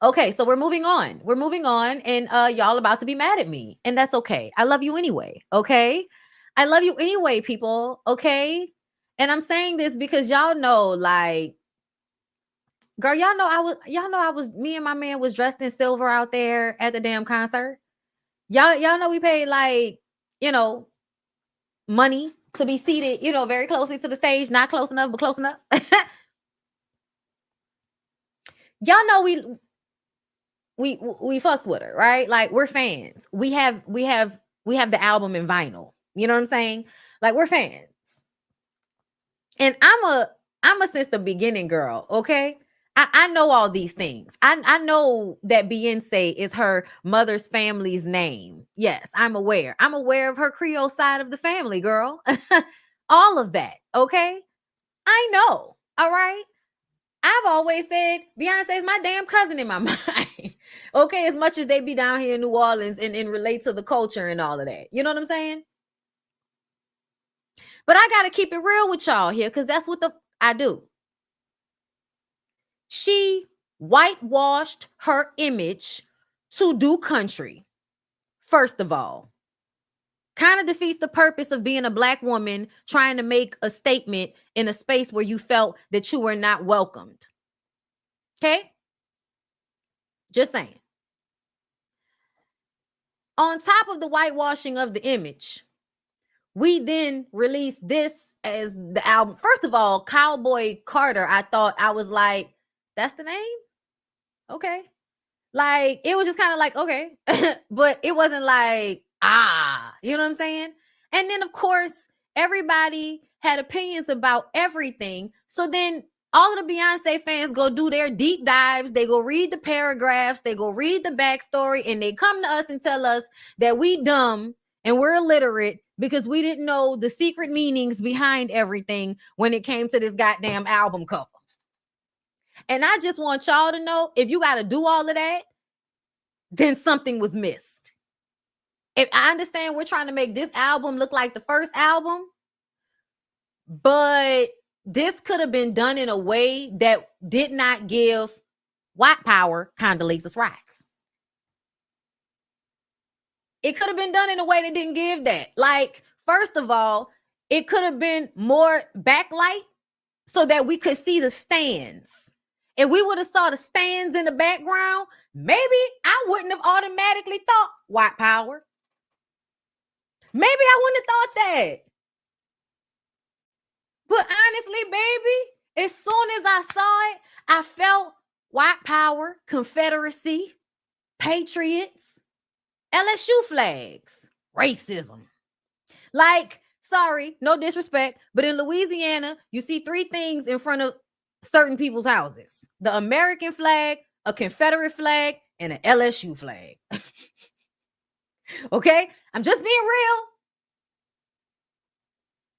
Okay, so we're moving on. We're moving on, and y'all about to be mad at me, and that's okay. I love you anyway. Okay, I love you anyway, people. Okay, and I'm saying this because y'all know, like, girl, y'all know I was, me and my man was dressed in silver out there at the damn concert. Y'all know we paid like, you know, money to be seated, you know, very closely to the stage, not close enough, but close enough. Y'all know we fucks with her, right? Like, we're fans. We have the album in vinyl. You know what I'm saying? Like, we're fans. And I'm a since the beginning girl, okay? I know all these things. I know that Beyonce is her mother's family's name. Yes, I'm aware. I'm aware of her Creole side of the family, girl. All of that, okay? I know. All right. I've always said Beyonce is my damn cousin in my mind. Okay, as much as they be down here in New Orleans and relate to the culture and all of that. You know what I'm saying? But I gotta keep it real with y'all here, because that's what I do. She whitewashed her image to do country. First of all, kind of defeats the purpose of being a Black woman trying to make a statement in a space where you felt that you were not welcomed. Okay? Just saying. On top of the whitewashing of the image, we then released this as the album. First of all, Cowboy Carter, I was like, that's the name? Okay. Like, it was just kind of like, okay. But it wasn't like, you know what I'm saying? And then, of course, everybody had opinions about everything. So then all of the Beyonce fans go do their deep dives. They go read the paragraphs. They go read the backstory. And they come to us and tell us that we dumb and we're illiterate because we didn't know the secret meanings behind everything when it came to this goddamn album cover. And I just want y'all to know, if you got to do all of that, then something was missed. If I understand we're trying to make this album look like the first album, but this could have been done in a way that did not give white power Condoleezza Rice. It could have been done in a way that didn't give that. Like, first of all, it could have been more backlight so that we could see the stands. If we would have saw the stands in the background, maybe I wouldn't have automatically thought white power. Maybe I wouldn't have thought that. But honestly, baby, as soon as I saw it, I felt white power, Confederacy, patriots, LSU flags, racism. Like, sorry, no disrespect, but in Louisiana, you see three things in front of certain people's houses: the American flag, a Confederate flag, and an LSU flag. Okay? I'm just being real.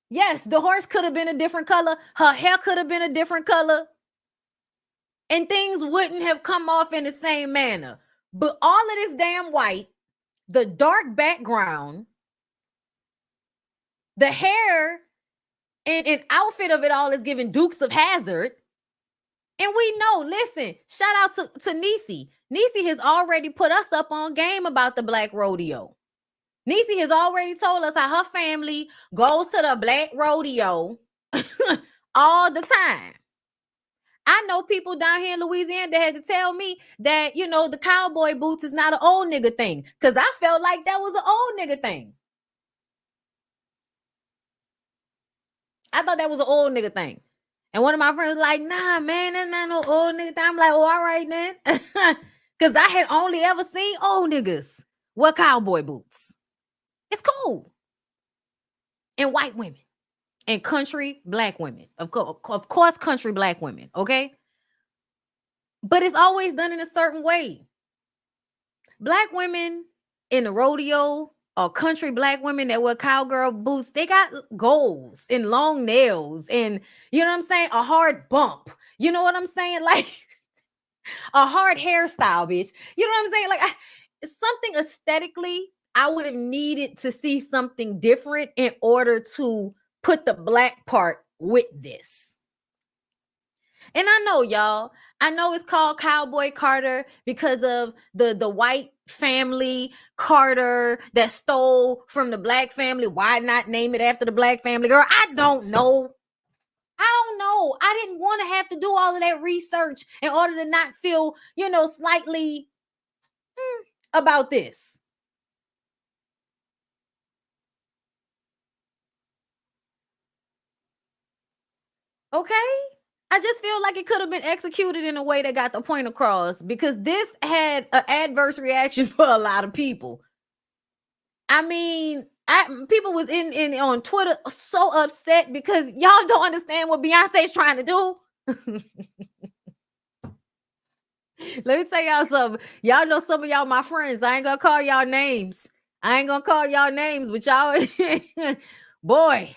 Yes, the horse could have been a different color. Her hair could have been a different color. And things wouldn't have come off in the same manner. But all of this damn white, the dark background, the hair and outfit of it all is giving Dukes of Hazzard. And we know, listen, shout out to Niecy. Niecy has already put us up on game about the Black Rodeo. Niecy has already told us how her family goes to the Black Rodeo all the time. I know people down here in Louisiana that had to tell me that, you know, the cowboy boots is not an old nigga thing, because I felt like that was an old nigga thing. I thought that was an old nigga thing. And one of my friends was like, nah, man, that's not no old nigga thing. I'm like, oh, all right then. Because I had only ever seen old niggas wear cowboy boots. It's cool. And white women. And country Black women. Of course, country Black women, okay? But it's always done in a certain way. Black women in the rodeo, or country Black women that wear cowgirl boots, they got goals and long nails and, you know what I'm saying, a hard bump. You know what I'm saying? Like a hard hairstyle, bitch. You know what I'm saying? Like something aesthetically, I would have needed to see something different in order to put the Black part with this. And I know, y'all, I know it's called Cowboy Carter because of the white family Carter that stole from the black family. Why not name it after the black family? Girl, I don't know. I don't know. I didn't want to have to do all of that research in order to not feel, slightly about this. Okay? I just feel like it could have been executed in a way that got the point across because this had an adverse reaction for a lot of people. I mean, people was in on Twitter so upset because y'all don't understand what Beyonce's trying to do. Let me tell y'all something. Y'all know some of y'all my friends. I ain't gonna call y'all names. But y'all, boy,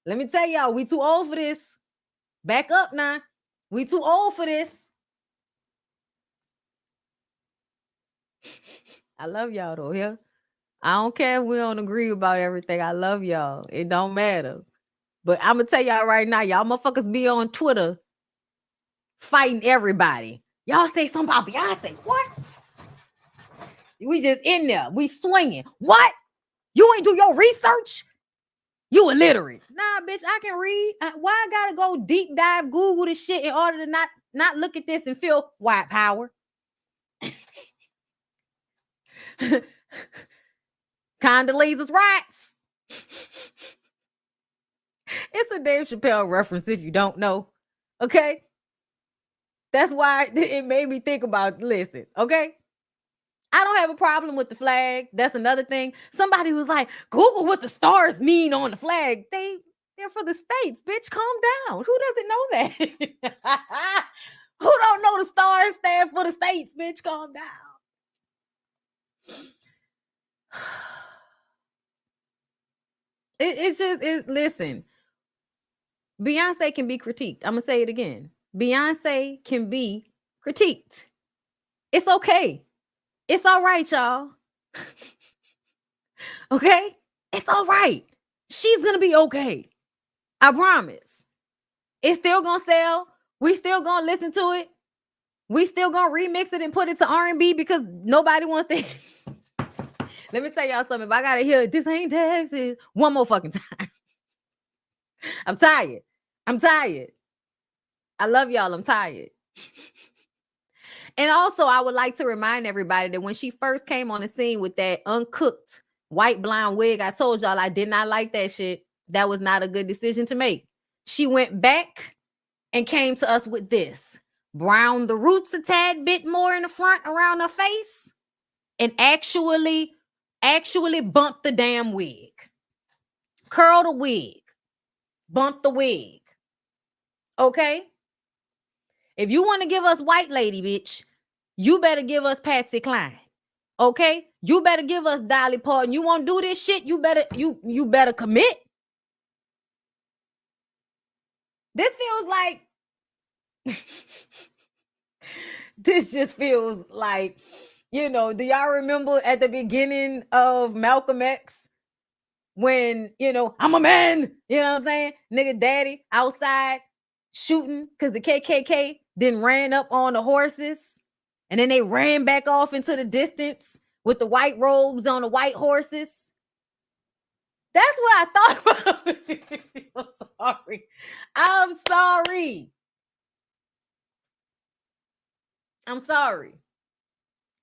let me tell y'all, we too old for this. Back up now. We too old for this. I love y'all though, yeah. I don't care if we don't agree about everything. I love y'all. It don't matter. But I'm gonna tell y'all right now, y'all motherfuckers be on Twitter fighting everybody. Y'all say something about Beyonce. What? We just in there. We swinging. What? You ain't do your research? You illiterate. Nah, bitch, I can read. Why I gotta go deep dive Google this shit in order to not look at this and feel white power? Condoleezza's rights. It's a Dave Chappelle reference if you don't know. Okay? That's why it made me think about, listen, okay? I don't have a problem with the flag. That's another thing. Somebody was like, Google what the stars mean on the flag. They're for the states, bitch. Calm down. Who doesn't know that? Who don't know the stars stand for the states, bitch? Calm down. Listen, Beyonce can be critiqued. I'm gonna say it again. Beyonce can be critiqued. It's okay. It's all right, y'all. Okay? It's all right. She's gonna be okay. I promise. It's still gonna sell. We still gonna listen to it. We still gonna remix it and put it to R&B because nobody wants to. Let me tell y'all something. If I gotta hear this ain't Texas one more fucking time. I'm tired. I love y'all. I'm tired. And also, I would like to remind everybody that when she first came on the scene with that uncooked white blonde wig, I told y'all I did not like that shit. That was not a good decision to make. She went back and came to us with this. Brown the roots a tad bit more in the front around her face and actually bump the damn wig. Curl the wig. Bump the wig. Okay? If you want to give us white lady, bitch, you better give us Patsy Cline. Okay? You better give us Dolly Parton. You want to do this shit? You better commit. This feels like this just feels like, do y'all remember at the beginning of Malcolm X when, I'm a man, you know what I'm saying? Nigga daddy outside shooting because the KKK then ran up on the horses and then they ran back off into the distance with the white robes on the white horses. That's what I thought about. I'm sorry.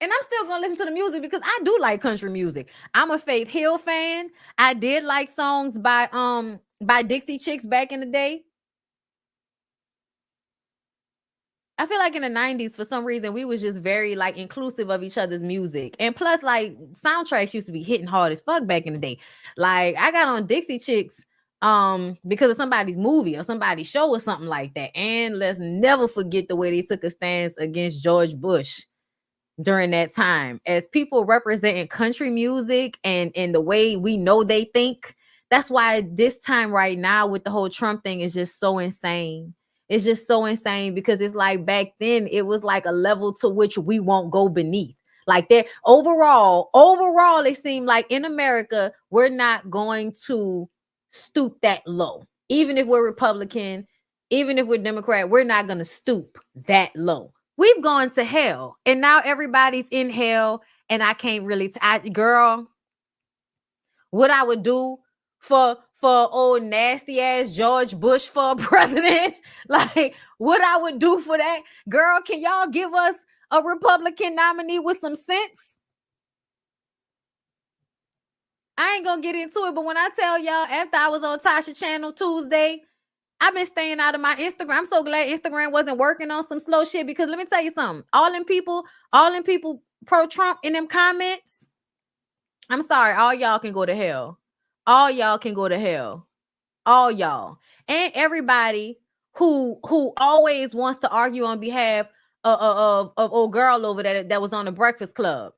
And I'm still gonna listen to the music because I do like country music. I'm a Faith Hill fan. I did like songs by Dixie Chicks back in the day. I feel like in the 90s, for some reason, we was just very like inclusive of each other's music. And plus, like soundtracks used to be hitting hard as fuck back in the day. Like I got on Dixie Chicks because of somebody's movie or somebody's show or something like that. And let's never forget the way they took a stance against George Bush during that time. As people representing country music and the way we know they think. That's why this time right now with the whole Trump thing is just so insane. It's just so insane because it's like back then it was like a level to which we won't go beneath. Like that overall, it seemed like in America, we're not going to stoop that low. Even if we're Republican, even if we're Democrat, we're not going to stoop that low. We've gone to hell, and now everybody's in hell, and I can't really, girl, what I would do for old nasty ass George Bush for president, like what I would do for that, girl, can y'all give us a Republican nominee with some sense? I ain't gonna get into it, but when I tell y'all, after I was on Tasha channel Tuesday, I've been staying out of my Instagram. I'm so glad Instagram wasn't working on some slow shit, because let me tell you something. All them people pro-Trump in them comments, I'm sorry, all y'all can go to hell. All y'all can go to hell. All y'all. And everybody who always wants to argue on behalf of old girl over there that was on the Breakfast Club,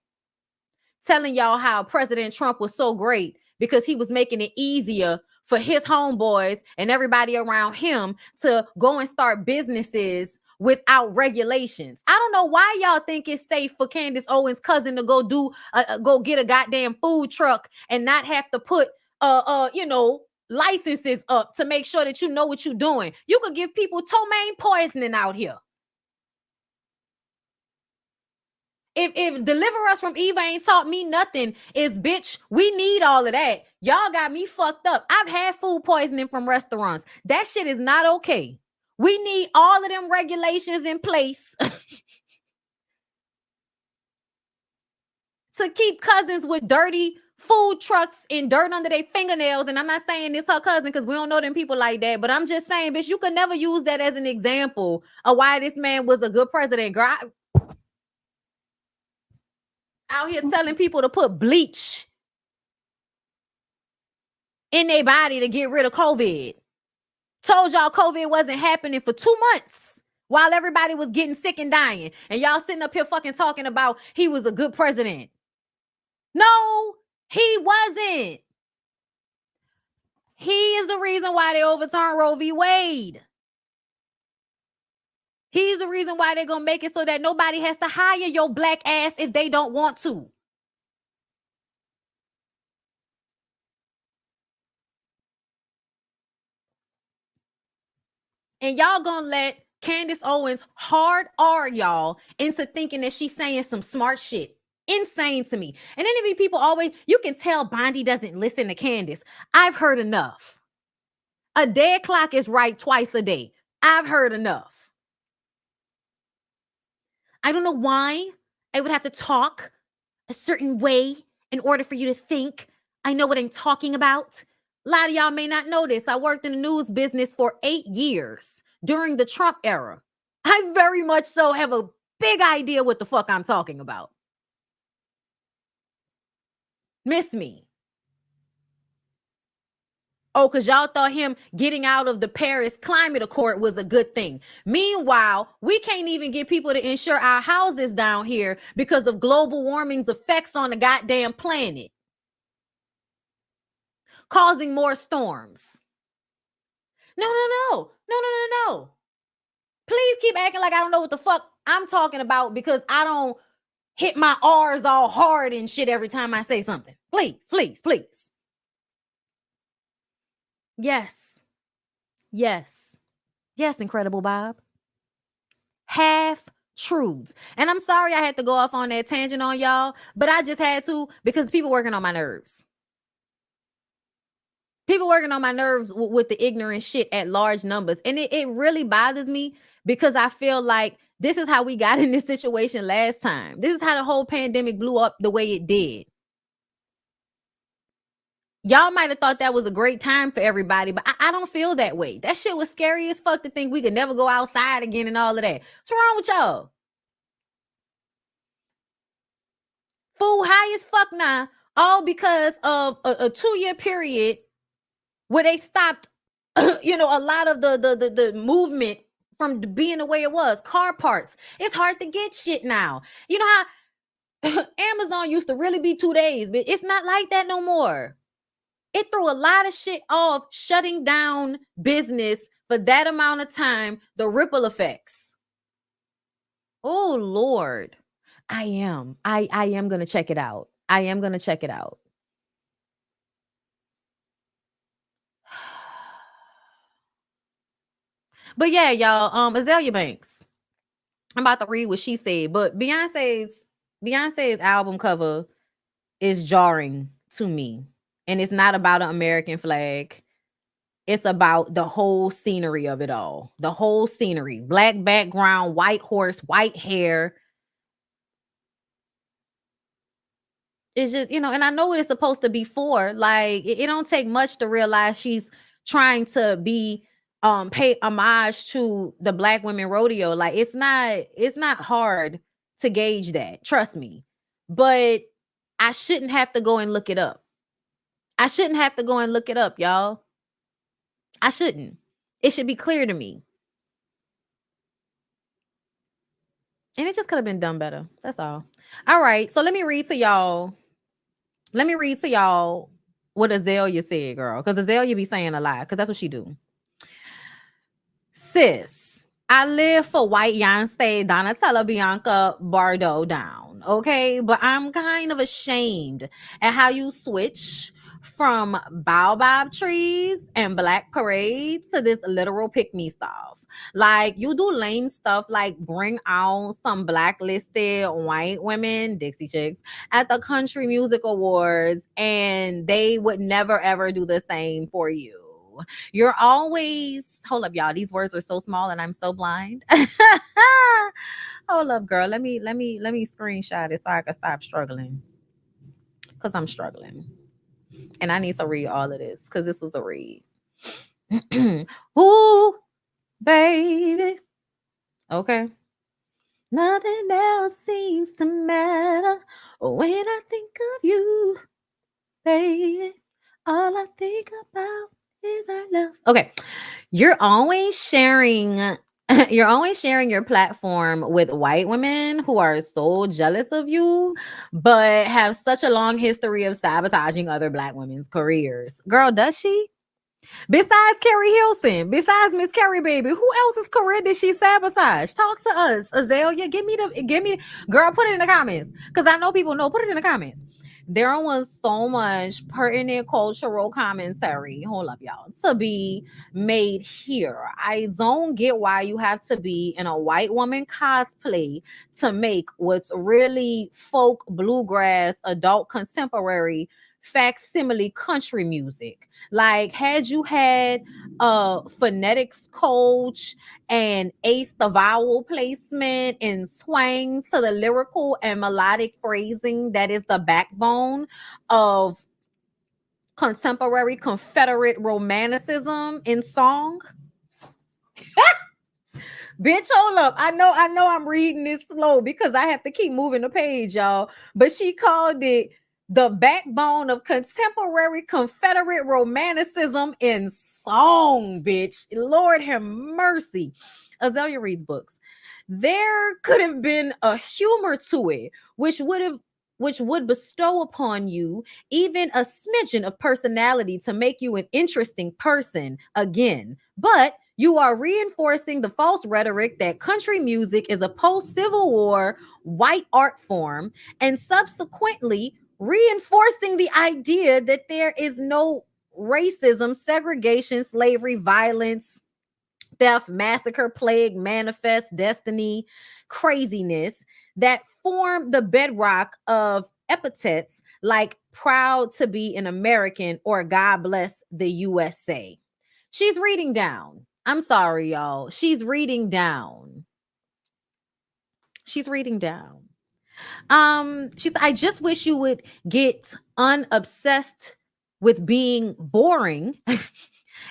telling y'all how President Trump was so great because he was making it easier for his homeboys and everybody around him to go and start businesses without regulations. I don't know why y'all think it's safe for Candace Owens' cousin to go get a goddamn food truck and not have to put licenses up to make sure that you know what you're doing. You could give people ptomaine poisoning out here. If Deliver Us from Eva ain't taught me nothing, is bitch, we need all of that. Y'all got me fucked up. I've had food poisoning from restaurants. That shit is not okay. We need all of them regulations in place to keep cousins with dirty food trucks and dirt under their fingernails. And I'm not saying it's her cousin because we don't know them people like that, but I'm just saying, bitch, you could never use that as an example of why this man was a good president. Girl, out here telling people to put bleach in their body to get rid of COVID. Told y'all COVID wasn't happening for 2 months while everybody was getting sick and dying. And y'all sitting up here fucking talking about he was a good president. No, he wasn't. He is the reason why they overturned Roe v. Wade. He's the reason why they're going to make it so that nobody has to hire your black ass if they don't want to. And y'all going to let Candace Owens hard R y'all into thinking that she's saying some smart shit. Insane to me. And then there be people always, you can tell Bondy doesn't listen to Candace. I've heard enough. A dead clock is right twice a day. I've heard enough. I don't know why I would have to talk a certain way in order for you to think I know what I'm talking about. A lot of y'all may not know this. I worked in the news business for 8 years during the Trump era. I very much so have a big idea what the fuck I'm talking about. Miss me. Oh, because y'all thought him getting out of the Paris Climate Accord was a good thing. Meanwhile, we can't even get people to insure our houses down here because of global warming's effects on the goddamn planet, causing more storms. No. Please keep acting like I don't know what the fuck I'm talking about because I don't hit my R's all hard and shit every time I say something. Please. Yes, Incredible Bob. Half truths. And I'm sorry I had to go off on that tangent on y'all, but I just had to because people working on my nerves. People working on my nerves with the ignorant shit at large numbers. And it really bothers me because I feel like this is how we got in this situation last time. This is how the whole pandemic blew up the way it did. Y'all might have thought that was a great time for everybody, but I don't feel that way. That shit was scary as fuck to think we could never go outside again and all of that. What's wrong with y'all? Fool high as fuck now, all because of a 2-year period where they stopped, a lot of the movement from being the way it was. Car parts. It's hard to get shit now. You know how Amazon used to really be 2 days, but it's not like that no more. It threw a lot of shit off, shutting down business for that amount of time, the ripple effects. Oh, Lord. I am going to check it out. But yeah, y'all, Azealia Banks. I'm about to read what she said, but Beyonce's album cover is jarring to me. And it's not about an American flag. It's about the whole scenery of it all. The whole scenery. Black background, white horse, white hair. It's just, and I know what it's supposed to be for. Like, it don't take much to realize she's trying to be pay homage to the Black women rodeo. Like, it's not hard to gauge that. Trust me. But I shouldn't have to go and look it up. I shouldn't have to go and look it up, y'all. I shouldn't. It should be clear to me. And it just could have been done better. That's all. All right. So let me read to y'all. What Azealia said, girl. Because Azealia be saying a lot. Because that's what she do. Sis, I live for white Beyonce, Donatella, Bianca, Bardot down. Okay. But I'm kind of ashamed at how you switch from baobab trees and black parades to this literal pick me stuff. Like, you do lame stuff like bring out some blacklisted white women, Dixie Chicks, at the Country Music Awards, and they would never ever do the same for you. You're always, hold up, y'all. These words are so small and I'm so blind. Hold up, girl. Let me screenshot it so I can stop struggling. Because I'm struggling. And I need to read all of this because this was a read. Ooh, baby. Okay. Nothing else seems to matter when I think of you, baby. All I think about is our love. Okay. You're always sharing your platform with white women who are so jealous of you, but have such a long history of sabotaging other black women's careers. Girl, does she? Besides Carrie Hilson, besides Miss Carrie Baby, who else's career did she sabotage? Talk to us, Azealia. Give me, girl, put it in the comments. Because I know people know. Put it in the comments. There was so much pertinent cultural commentary, hold up, y'all, to be made here. I don't get why you have to be in a white woman cosplay to make what's really folk, bluegrass, adult contemporary, facsimile country music. Like, had you had a phonetics coach and ace the vowel placement and swang to the lyrical and melodic phrasing that is the backbone of contemporary Confederate romanticism in song? Bitch, hold up. I know I'm reading this slow because I have to keep moving the page, y'all. But she called it the backbone of contemporary Confederate romanticism in song, bitch. Lord have mercy. Azealia reads books. There could have been a humor to it, which would bestow upon you even a smidgen of personality to make you an interesting person again. But you are reinforcing the false rhetoric that country music is a post-Civil War white art form, and subsequently reinforcing the idea that there is no racism, segregation, slavery, violence, theft, massacre, plague, manifest, destiny, craziness that form the bedrock of epithets like proud to be an American or God bless the USA. She's reading down. I'm sorry, y'all. She's reading down. She's reading down. She's, I just wish you would get unobsessed with being boring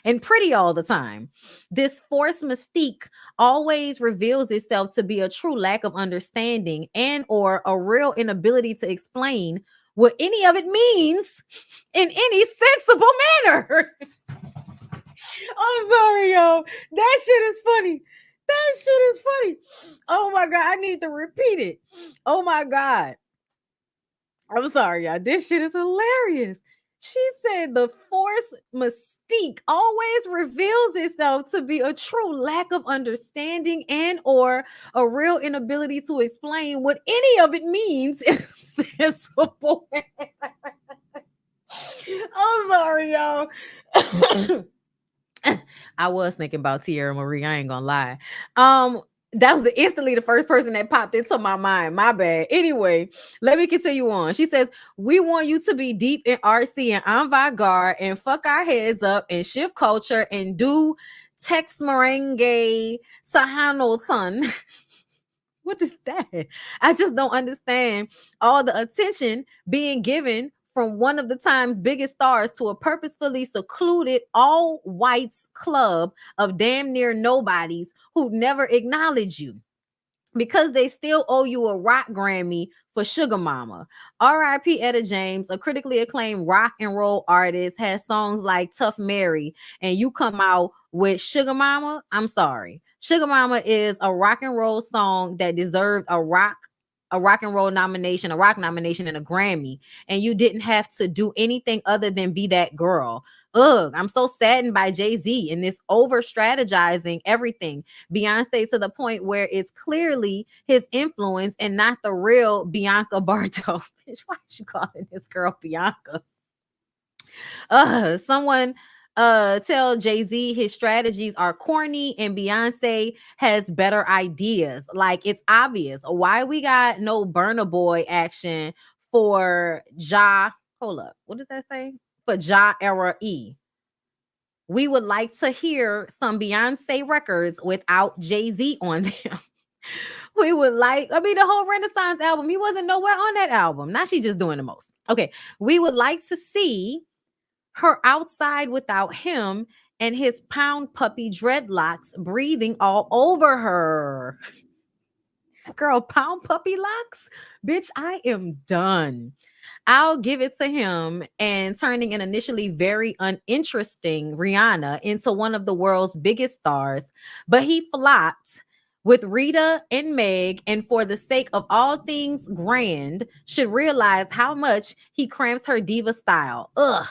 and pretty all the time. This forced mystique always reveals itself to be a true lack of understanding and or a real inability to explain what any of it means in any sensible manner. I'm sorry, y'all. That shit is funny. That shit is funny. Oh my God. I need to repeat it. Oh my God. I'm sorry, y'all. This shit is hilarious. She said the force mystique always reveals itself to be a true lack of understanding and or a real inability to explain what any of it means in a sensible manner. I'm sorry, y'all. I was thinking about Tierra Marie. I ain't gonna lie. Um, that was instantly the first person that popped into my mind. My bad. Anyway, let me continue on. She says, "We want you to be deep in RC and avant-garde and fuck our heads up and shift culture and do text merengue Sahano son." What is that? I just don't understand all the attention being given from one of the time's biggest stars to a purposefully secluded all whites club of damn near nobodies who never acknowledge you because they still owe you a rock Grammy for Sugar Mama. R.I.P. Etta James, a critically acclaimed rock and roll artist, has songs like Tough Mary, and you come out with Sugar Mama. I'm sorry. Sugar Mama is a rock and roll song that deserved a rock and roll nomination, a rock nomination, and a Grammy. And you didn't have to do anything other than be that girl. Ugh, I'm so saddened by Jay-Z and this over strategizing everything. Beyonce to the point where it's clearly his influence and not the real Bianca Bartow. Bitch, why you calling this girl Bianca? Someone tell Jay-Z his strategies are corny and Beyonce has better ideas. Like it's obvious why we got no Burna Boy action for Ja. Hold up. What does that say? For Ja Era E. We would like to hear some Beyonce records without Jay-Z on them. We would like, I mean, the whole Renaissance album, he wasn't nowhere on that album. Now she's just doing the most. Okay. We would like to see her outside without him and his pound puppy dreadlocks breathing all over her. Girl, pound puppy locks? Bitch, I am done. I'll give it to him and turning an initially very uninteresting Rihanna into one of the world's biggest stars, but he flopped with Rita and Meg, and for the sake of all things grand, should realize how much he cramps her diva style. Ugh.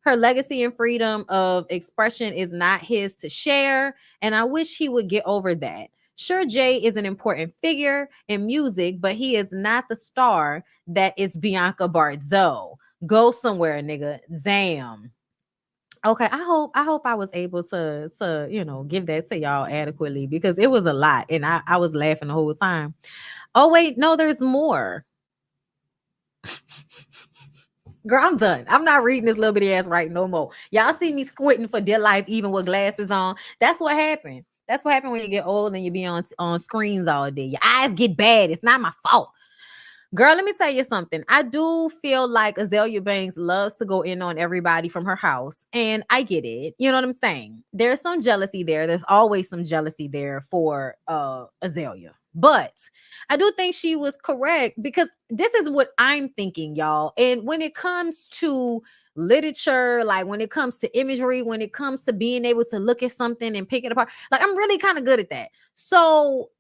Her legacy and freedom of expression is not his to share, and I wish he would get over that. Sure, Jay is an important figure in music, but he is not the star that is Bianca Barzo. Go somewhere, nigga. Zam. Okay, I hope I was able to give that to y'all adequately because it was a lot and I was laughing the whole time. Oh wait, no, there's more. Girl, I'm done. I'm not reading this little bitty ass right no more. Y'all see me squinting for dear life even with glasses on. That's what happened. That's what happened when you get old and you be on screens all day. Your eyes get bad. It's not my fault. Girl, let me tell you something. I do feel like Azealia Banks loves to go in on everybody from her house, and I get it. You know what I'm saying? There's some jealousy there. There's always some jealousy there for Azealia. But I do think she was correct because this is what I'm thinking, y'all. And when it comes to literature, like when it comes to imagery, when it comes to being able to look at something and pick it apart, like I'm really kind of good at that. So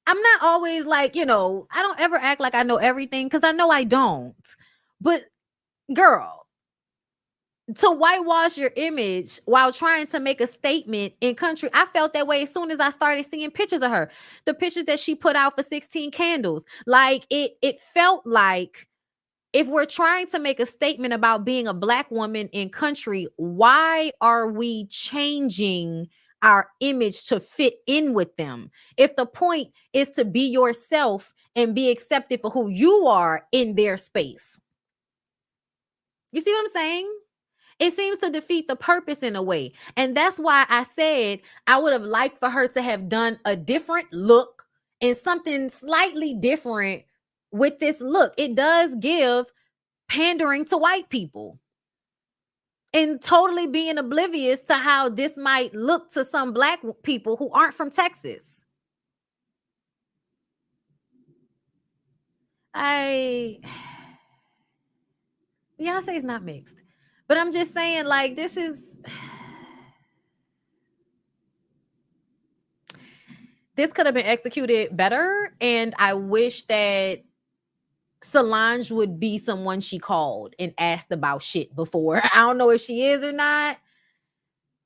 I'm not always like, I don't ever act like I know everything because I know I don't. But girl, to whitewash your image while trying to make a statement in country, I felt that way as soon as I started seeing pictures of her. The pictures that she put out for 16 Candles. Like it felt like if we're trying to make a statement about being a Black woman in country, why are we changing our image to fit in with them? If the point is to be yourself and be accepted for who you are in their space. You see what I'm saying? It seems to defeat the purpose in a way. And that's why I said I would have liked for her to have done a different look and something slightly different with this look. It does give pandering to white people and totally being oblivious to how this might look to some Black people who aren't from Texas. Beyonce is not mixed, but I'm just saying, like, this could have been executed better. And I wish that Solange would be someone she called and asked about shit before. I don't know if she is or not.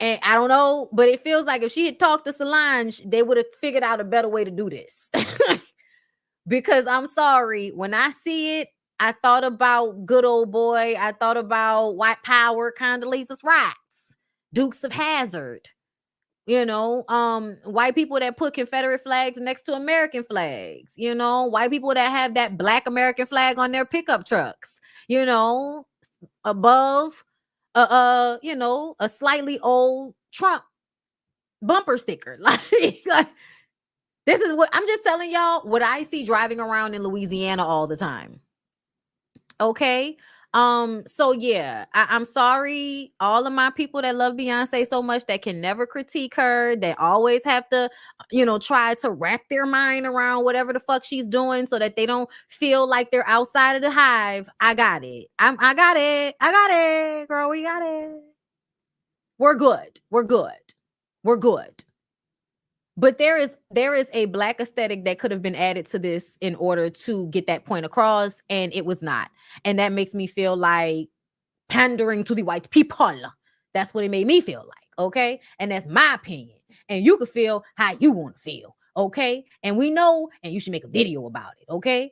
And I don't know, but it feels like if she had talked to Solange, they would have figured out a better way to do this. Because I'm sorry, when I see it, I thought about Good Old Boy. I thought about White Power, Condoleezza Rice. Dukes of Hazzard, white people that put Confederate flags next to American flags, white people that have that black American flag on their pickup trucks, above a slightly old Trump bumper sticker. Like this is what I'm just telling y'all what I see driving around in Louisiana all the time. Okay. So yeah, I'm sorry, all of my people that love Beyonce so much that can never critique her, that always have to, try to wrap their mind around whatever the fuck she's doing so that they don't feel like they're outside of the hive. I got it. I got it. I got it, girl. We got it. We're good. We're good. We're good. But there is a black aesthetic that could have been added to this in order to get that point across, and it was not. And that makes me feel like pandering to the white people. That's what it made me feel like, okay? And that's my opinion. And you can feel how you want to feel, okay? And we know, and you should make a video about it, okay?